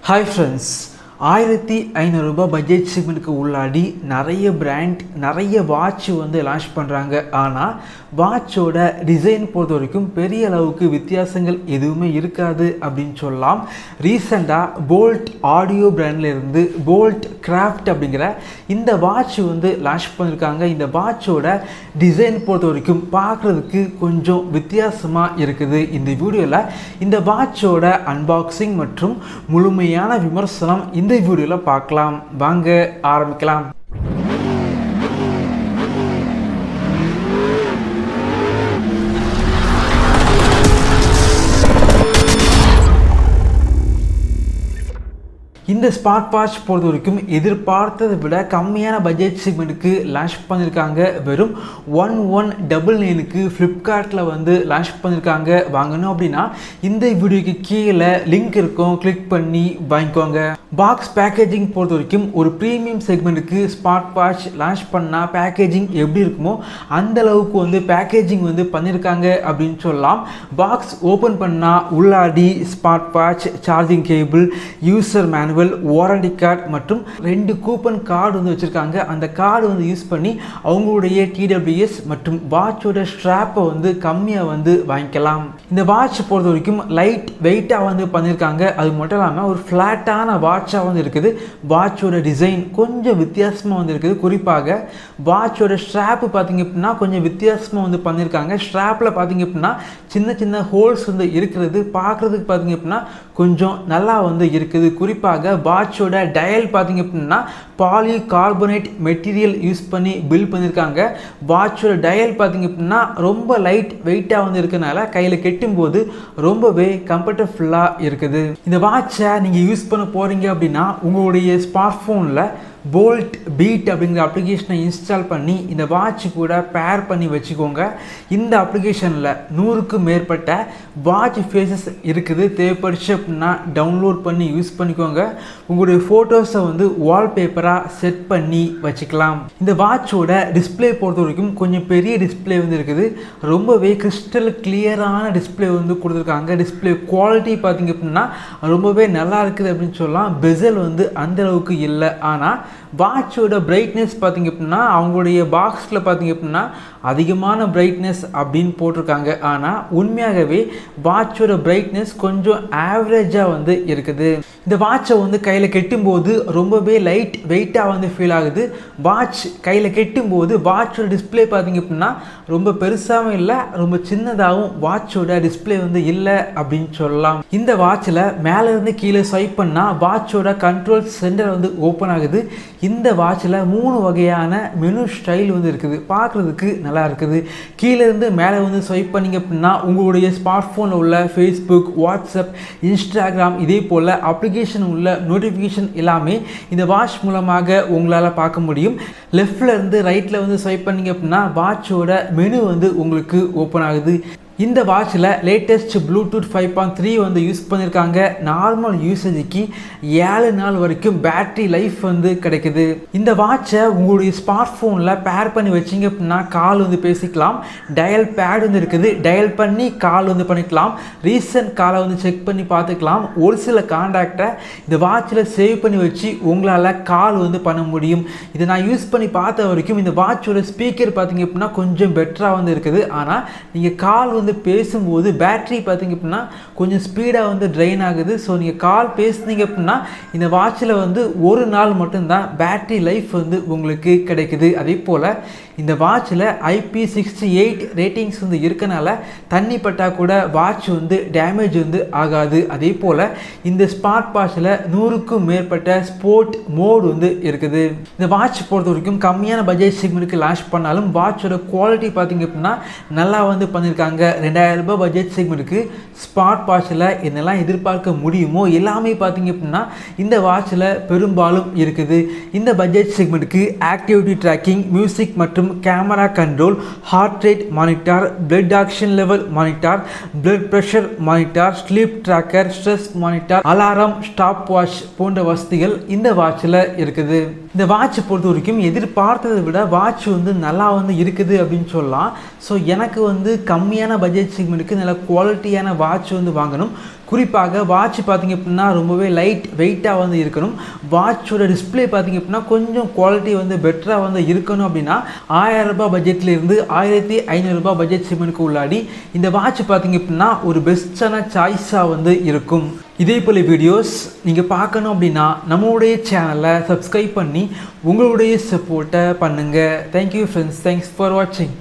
Hi friends, 1500 ரூபாய் budget செக்மெண்ட்க்கு உள்ளாடி நிறைய பிராண்ட் நிறைய வாட்ச் வந்து லான்ச் பண்ணுறாங்க. ஆனால் வாட்சோட டிசைன் பொறுத்த வரைக்கும் பெரிய அளவுக்கு வித்தியாசங்கள் எதுவுமே இருக்காது அப்படின்னு சொல்லலாம். ரீசெண்டாக போல்ட் ஆடியோ பிராண்ட்லேருந்து போல்ட் கிராஃப்ட் அப்படிங்கிற இந்த வாட்ச் வந்து லான்ச் பண்ணியிருக்காங்க. இந்த வாட்சோட டிசைன் பொறுத்த வரைக்கும் பார்க்குறதுக்கு கொஞ்சம் வித்தியாசமாக இருக்குது. இந்த வீடியோவில் இந்த வாட்சோட அன்பாக்சிங் மற்றும் முழுமையான விமர்சனம் இந்த வீடியோவில் பார்க்கலாம். வாங்க ஆரம்பிக்கலாம். இந்த ஸ்மார்ட் வாட்ச் பொறுத்த வரைக்கும் எதிர்பார்த்ததை விட கம்மியான பட்ஜெட் செக்மெண்ட்டுக்கு லான்ச் பண்ணியிருக்காங்க. வெறும் 1199க்கு ஃப்ளிப்கார்ட்டில் வந்து லான்ச் பண்ணியிருக்காங்க. வாங்கணும் அப்படின்னா இந்த வீடியோக்கு கீழே லிங்க் இருக்கும், கிளிக் பண்ணி வாங்கிக்கோங்க. பாக்ஸ் பேக்கேஜிங் பொறுத்த வரைக்கும் ஒரு ப்ரீமியம் செக்மெண்ட்டுக்கு ஸ்மார்ட் வாட்ச் லான்ச் பண்ணால் பேக்கேஜிங் எப்படி இருக்குமோ அந்த அளவுக்கு வந்து பேக்கேஜிங் வந்து பண்ணியிருக்காங்க அப்படின்னு சொல்லலாம். பாக்ஸ் ஓப்பன் பண்ணால் உள்ளாடி smart watch, charging cable, user manual, warranty card மற்றும் 2 கூப்பன் கார்டு வந்து வச்சுருக்காங்க. அந்த கார்டு வந்து யூஸ் பண்ணி அவங்களுடைய டிடபிள்யூஎஸ் மற்றும் வாட்சோட ஸ்ட்ராப்பை வந்து கம்மியாக வந்து வாங்கிக்கலாம். இந்த வாட்ச் பொறுத்த வரைக்கும் லைட் வெயிட்டாக வந்து பண்ணியிருக்காங்க. அது மட்டும் இல்லாமல் ஒரு ஃப்ளாட்டான வாட்சாக வந்து இருக்குது. வாட்சோட டிசைன் கொஞ்சம் வித்தியாசமாக வந்து இருக்குது. குறிப்பாக வாட்சோட ஸ்ட்ராப்பு பார்த்திங்க அப்படின்னா கொஞ்சம் வித்தியாசமாக வந்து பண்ணியிருக்காங்க. ஸ்ட்ராப்பில் பார்த்திங்க அப்படின்னா சின்ன சின்ன ஹோல்ஸ் வந்து இருக்கிறது பார்க்குறதுக்கு பார்த்திங்க அப்படின்னா கொஞ்சம் நல்லா வந்து இருக்குது. குறிப்பாக வாட்சோட டயல் பார்த்திங்க அப்படின்னா பாலிகார்பனேட் மெட்டீரியல் யூஸ் பண்ணி பில்ட் பண்ணியிருக்காங்க. வாட்சோட டயல் பார்த்திங்க அப்படின்னா ரொம்ப லைட் வெயிட்டாக வந்து இருக்கனால கையில் கெட்டும்போது ரொம்பவே கம்ஃபர்டபுளாக இருக்குது. இந்த வாட்சை நீங்கள் யூஸ் பண்ண போகிறீங்க அப்படின்னா உங்களுடைய ஸ்மார்ட் ஃபோனில் போல்ட் பீட் அப்படிங்கிற அப்ளிகேஷனை இன்ஸ்டால் பண்ணி இந்த வாட்ச் கூட பேர் பண்ணி வச்சுக்கோங்க. இந்த அப்ளிகேஷனில் 100க்கும் மேற்பட்ட வாட்ச் ஃபேஸஸ் இருக்குது. தேவைப்படுச்சு அப்படின்னா டவுன்லோட் பண்ணி யூஸ் பண்ணிக்கோங்க. உங்களுடைய ஃபோட்டோஸை வந்து வால்பேப்பராக செட் பண்ணி வச்சுக்கலாம். இந்த வாட்சோட டிஸ்பிளே பொறுத்த வரைக்கும் கொஞ்சம் பெரிய டிஸ்பிளே வந்து இருக்குது. ரொம்பவே கிறிஸ்டல் கிளியரான டிஸ்பிளே வந்து கொடுத்துருக்காங்க. டிஸ்பிளே குவாலிட்டி பார்த்திங்க அப்படின்னா ரொம்பவே நல்லா இருக்குது அப்படின்னு சொல்லலாம். பெசல் வந்து அந்தளவுக்கு இல்லை. ஆனால் வாட்சோட பிரைட்னஸ் பார்த்திங்க அப்படின்னா அவங்களுடைய பாக்ஸில் பார்த்திங்க அப்படின்னா அதிகமான பிரைட்னஸ் அப்படின்னு போட்டிருக்காங்க. ஆனால் உண்மையாகவே வாட்சோட பிரைட்னஸ் கொஞ்சம் ஆவரேஜாக வந்து இருக்குது. இந்த வாட்சை வந்து கையில் கெட்டும்போது ரொம்பவே லைட் வெயிட்டாக வந்து ஃபீல் ஆகுது. வாட்ச் கையில் கெட்டும்போது வாட்சோட டிஸ்பிளே பார்த்திங்க அப்படின்னா ரொம்ப பெருசாகவும் இல்லை, ரொம்ப சின்னதாகவும் வாட்சோட டிஸ்பிளே வந்து இல்லை அப்படின்னு சொல்லலாம். இந்த வாட்சில் மேலேருந்து கீழே ஸ்வைப் பண்ணால் வாட்சோட கண்ட்ரோல் சென்டர் வந்து ஓப்பன் ஆகுது. இந்த வாட்சில் 3 வகையான மெனு ஸ்டைல் வந்து இருக்குது. பார்க்குறதுக்கு நல்லா இருக்குது. கீழேருந்து மேலே வந்து ஸ்வைப் பண்ணிங்க அப்படின்னா உங்களுடைய ஸ்மார்ட் ஃபோனில் உள்ள ஃபேஸ்புக், வாட்ஸ்அப், இன்ஸ்டாகிராம் இதே போல் அப்ளிகேஷன் உள்ள நோட்டிஃபிகேஷன் எல்லாமே இந்த வாட்ச் மூலமாக உங்களால் பார்க்க முடியும். லெஃப்டில் இருந்து ரைட்டில் வந்து ஸ்வைப் பண்ணிங்க அப்படின்னா வாட்சோட மெனு வந்து உங்களுக்கு ஓப்பன் ஆகுது. இந்த வாட்சில் லேட்டஸ்ட் ப்ளூடூத் 5.3 வந்து யூஸ் பண்ணியிருக்காங்க. நார்மல் யூசேஜுக்கு 7 நாள் வரைக்கும் பேட்ரி லைஃப் வந்து கிடைக்குது. இந்த வாட்சை உங்களுடைய ஸ்மார்ட் ஃபோனில் பேர் பண்ணி வச்சிங்க அப்படின்னா கால் வந்து பேசிக்கலாம். டயல் பேட் வந்து இருக்குது. டயல் பண்ணி கால் வந்து பண்ணிக்கலாம். ரீசன்ட் காலை வந்து செக் பண்ணி பார்த்துக்கலாம். ஒரு சில கான்டாக்டை இந்த வாட்சில் சேவ் பண்ணி வச்சு உங்களால் கால் வந்து பண்ண முடியும். இதை நான் யூஸ் பண்ணி பார்த்த வரைக்கும் இந்த வாட்சோட ஸ்பீக்கர் பார்த்திங்க அப்படின்னா கொஞ்சம் பெட்டராக வந்து இருக்குது. ஆனால் நீங்கள் கால் வந்து பேசும்போது பேட்டரி பார்த்திங்க அப்படின்னா கொஞ்சம் ஸ்பீடாக வந்து ட்ரெயின் ஆகுது. ஸோ நீங்கள் கால் பேசுனீங்க அப்படின்னா இந்த வாட்சில் வந்து 1 நாள் மட்டும்தான் பேட்டரி லைஃப் வந்து உங்களுக்கு கிடைக்குது. அதே போல் இந்த வாட்சில் IP68 ரேட்டிங்ஸ் வந்து இருக்கனால தண்ணி பட்டால் கூட வாட்ச் வந்து டேமேஜ் வந்து ஆகாது. அதே போல் இந்த ஸ்மார்ட் வாட்சில் 100க்கும் மேற்பட்ட ஸ்போர்ட் மோட் வந்து இருக்குது. இந்த வாட்ச் பொறுத்த வரைக்கும் கம்மியான பட்ஜெட் செக்மெண்ட்டுக்கு லான்ச் பண்ணாலும் வாட்சோட குவாலிட்டி பார்த்திங்க அப்படின்னா நல்லா வந்து பண்ணியிருக்காங்க. 2000 ரூபாய் பட்ஜெட் செக்மெண்ட்டுக்கு ஸ்மார்ட் வாட்சில் என்னெல்லாம் எதிர்பார்க்க முடியுமோ எல்லாமே பார்த்திங்க அப்படின்னா இந்த வாட்சில் பெரும்பாலும் இருக்குது. இந்த பட்ஜெட் செக்மெண்ட்டுக்கு ஆக்டிவிட்டி ட்ராக்கிங், மியூசிக் மற்றும் camera control, heart rate monitor, blood action level monitor, blood pressure monitor, sleep tracker, stress monitor, alarm, stopwatch போன்ற வசதிகள் இந்த வாட்சில் இருக்குது. இந்த வாட்ச் பொறுத்த வரைக்கும் எதிர்பார்த்ததை விட வாட்ச் வந்து நல்லா வந்து இருக்குது அப்படின்னு சொல்லலாம். ஸோ எனக்கு வந்து கம்மியான பட்ஜெட் செக்மெண்ட்டுக்கு நல்ல குவாலிட்டியான வாட்ச் வந்து வாங்கணும். குறிப்பாக வாட்ச் பார்த்திங்க அப்படின்னா ரொம்பவே லைட் வெயிட்டாக வந்து இருக்கணும். வாட்சோட டிஸ்பிளே பார்த்திங்க அப்படின்னா கொஞ்சம் குவாலிட்டி வந்து பெட்டராக வந்து இருக்கணும். அப்படின்னா 1000 ரூபாய் பட்ஜெட்லேருந்து 1500 ரூபாய் பட்ஜெட் செக்மெண்ட்டுக்கு உள்ளாடி இந்த வாட்ச் பார்த்திங்க அப்படின்னா ஒரு பெஸ்ட்டான சாய்ஸாக வந்து இருக்கும். இதே போல் வீடியோஸ் நீங்கள் பார்க்கணும் அப்படின்னா நம்மளுடைய சேனலை சப்ஸ்கிரைப் பண்ணி உங்களுடைய சப்போர்ட்டை பண்ணுங்கள். தேங்க்யூ ஃப்ரெண்ட்ஸ், தேங்க்ஸ் ஃபார் வாட்சிங்.